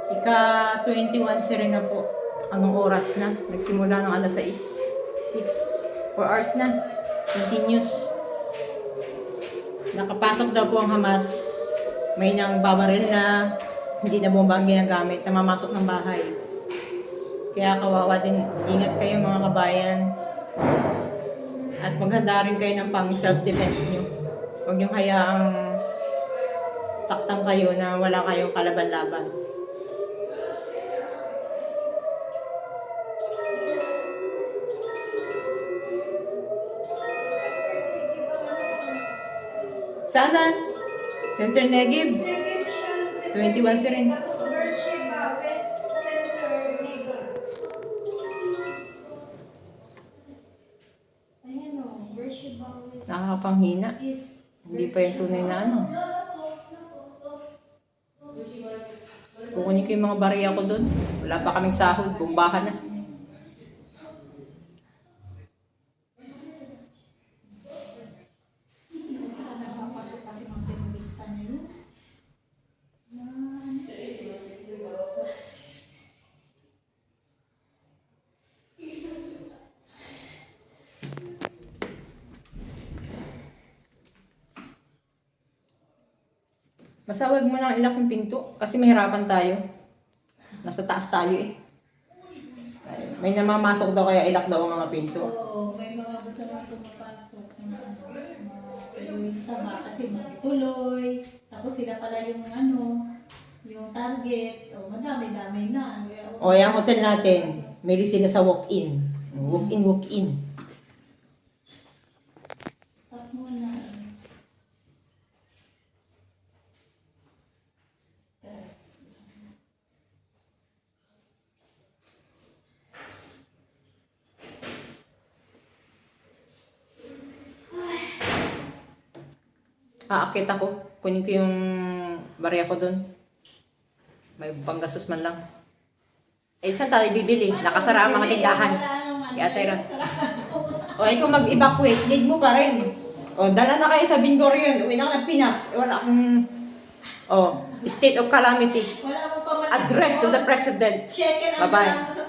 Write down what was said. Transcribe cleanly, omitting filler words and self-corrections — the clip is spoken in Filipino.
Ika-21 rin na po. Anong oras na? Nagsimula ng alas 6. 4 hours na. Continuous. Nakapasok daw po ang Hamas. May nang babaril na hindi na bomba ang ginagamit. Namamasok ng bahay. Kaya kawawa din. Ingat kayo mga kabayan. At maghanda rin kayo ng pang self-defense nyo. Huwag nyo hayaang saktan kayo na wala kayong kalaban-laban. Sana? Center Negev? 21 si rin. Tapos Beersheba, West Center, Negev. Ayan o, Beersheba, West Nakakapanghina. East. Hindi pa yung tunay na ano. Kukunin ko yung mga bariya ko doon. Wala pa kaming sahod. Bumbahan na. Nagpapasok kasi mga terorista niyo. Basta wag mo lang ilak yung pinto kasi mahirapan tayo. Nasa taas tayo eh. May namamasok daw kaya ilak daw ang mga pinto. Oo, may mga basta na pumapasok. Mga terorista ba? Kasi magtuloy. Tapos sila pala yung yung target. O, madami-dami na. O yung hotel natin, may sila sa walk-in. Walk-in, walk-in. Stop muna. Stress. Aakit ako. Kunin ko yung bariya ko doon. May panggastos man lang. Eh, saan tayo bibili? Nakasara ang mga tindahan. Kaya tayo rin. O, ikaw mag-evacuate. Need mo pa rin. O, dala na kayo sa Bingorion. Uwi na ka ng Pinas. Wala akong... O, state of calamity. Wala mo pa Address to the President. Check in ang Bye-bye. sa